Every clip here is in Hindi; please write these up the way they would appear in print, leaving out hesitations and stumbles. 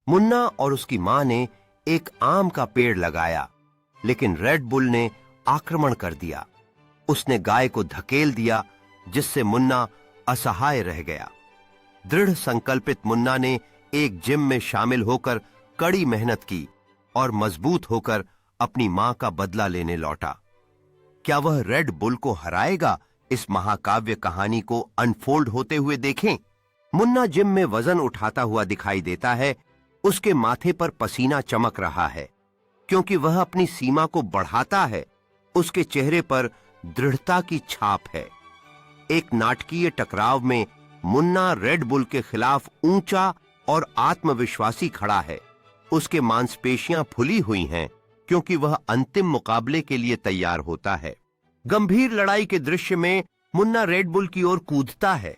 मुन्ना और उसकी मां ने एक आम का पेड़ लगाया, लेकिन रेड बुल ने आक्रमण कर दिया। उसने गाय को धकेल दिया, जिससे मुन्ना असहाय रह गया। दृढ़ संकल्पित मुन्ना ने एक जिम में शामिल होकर कड़ी मेहनत की और मजबूत होकर अपनी मां का बदला लेने लौटा। क्या वह रेड बुल को हराएगा? इस महाकाव्य कहानी को अनफोल्ड होते हुए देखें। मुन्ना जिम में वजन उठाता हुआ दिखाई देता है। उसके माथे पर पसीना चमक रहा है, क्योंकि वह अपनी सीमा को बढ़ाता है। उसके चेहरे पर दृढ़ता की छाप है। एक नाटकीय टकराव में मुन्ना रेड बुल के खिलाफ ऊंचा और आत्मविश्वासी खड़ा है। उसके मांसपेशियां फुली हुई हैं, क्योंकि वह अंतिम मुकाबले के लिए तैयार होता है। गंभीर लड़ाई के दृश्य में मुन्ना रेड बुल की ओर कूदता है।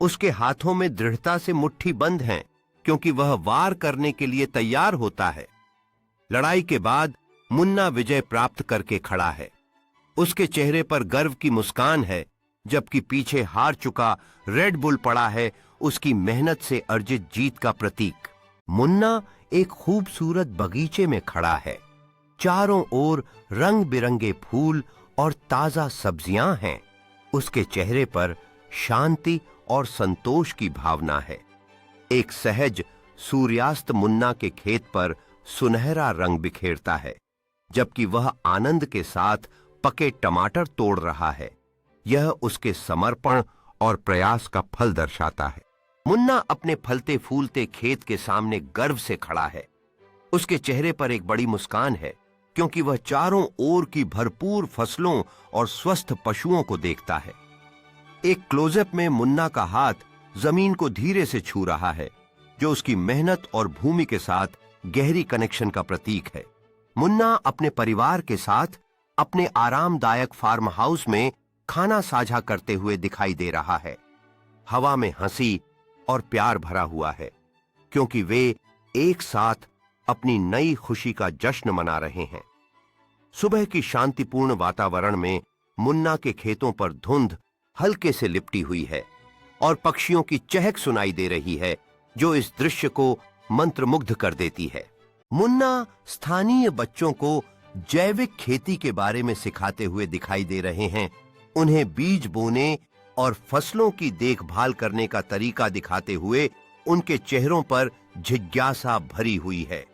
उसके हाथों में दृढ़ता से मुट्ठी बंद हैं, क्योंकि वह वार करने के लिए तैयार होता है। लड़ाई के बाद मुन्ना विजय प्राप्त करके खड़ा है। उसके चेहरे पर गर्व की मुस्कान है, जबकि पीछे हार चुका रेड बुल पड़ा है, उसकी मेहनत से अर्जित जीत का प्रतीक। मुन्ना एक खूबसूरत बगीचे में खड़ा है। चारों ओर रंग बिरंगे फूल और ताजा सब्जियां हैं। उसके चेहरे पर शांति और संतोष की भावना है। एक सहज सूर्यास्त मुन्ना के खेत पर सुनहरा रंग बिखेरता है, जबकि वह आनंद के साथ पके टमाटर तोड़ रहा है। यह उसके समर्पण और प्रयास का फल दर्शाता है। मुन्ना अपने फलते फूलते खेत के सामने गर्व से खड़ा है। उसके चेहरे पर एक बड़ी मुस्कान है, क्योंकि वह चारों ओर की भरपूर फसलों और स्वस्थ पशुओं को देखता है। एक क्लोजअप में मुन्ना का हाथ जमीन को धीरे से छू रहा है, जो उसकी मेहनत और भूमि के साथ गहरी कनेक्शन का प्रतीक है। मुन्ना अपने परिवार के साथ अपने आरामदायक फार्म हाउस में खाना साझा करते हुए दिखाई दे रहा है। हवा में हंसी और प्यार भरा हुआ है, क्योंकि वे एक साथ अपनी नई खुशी का जश्न मना रहे हैं। सुबह की शांतिपूर्ण वातावरण में मुन्ना के खेतों पर धुंध हल्के से लिपटी हुई है और पक्षियों की चहक सुनाई दे रही है, जो इस दृश्य को मंत्रमुग्ध कर देती है। मुन्ना स्थानीय बच्चों को जैविक खेती के बारे में सिखाते हुए दिखाई दे रहे हैं। उन्हें बीज बोने और फसलों की देखभाल करने का तरीका दिखाते हुए उनके चेहरों पर जिज्ञासा भरी हुई है।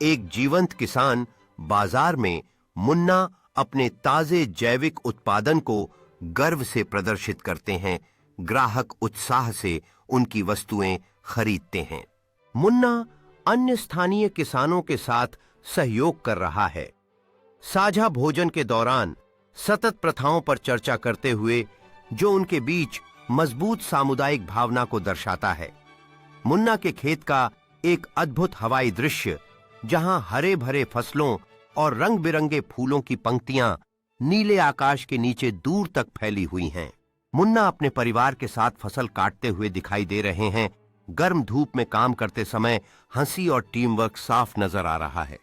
एक जीवंत किसान बाजार में मुन्ना अपने ताजे जैविक उत्पादन को गर्व से प्रदर्शित करते हैं। ग्राहक उत्साह से उनकी वस्तुएं खरीदते हैं। मुन्ना अन्य स्थानीय किसानों के साथ सहयोग कर रहा है। साझा भोजन के दौरान सतत प्रथाओं पर चर्चा करते हुए, जो उनके बीच मजबूत सामुदायिक भावना को दर्शाता है। मुन्ना के खेत का एक अद्भुत हवाई दृश्य, जहां हरे भरे फसलों और रंग बिरंगे फूलों की पंक्तियां नीले आकाश के नीचे दूर तक फैली हुई हैं। मुन्ना अपने परिवार के साथ फसल काटते हुए दिखाई दे रहे हैं। गर्म धूप में काम करते समय हंसी और टीम वर्क साफ नजर आ रहा है।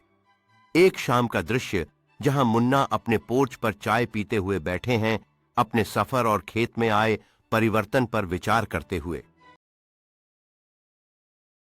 एक शाम का दृश्य, जहां मुन्ना अपने पोर्च पर चाय पीते हुए बैठे हैं, अपने सफर और खेत में आए परिवर्तन पर विचार करते हुए।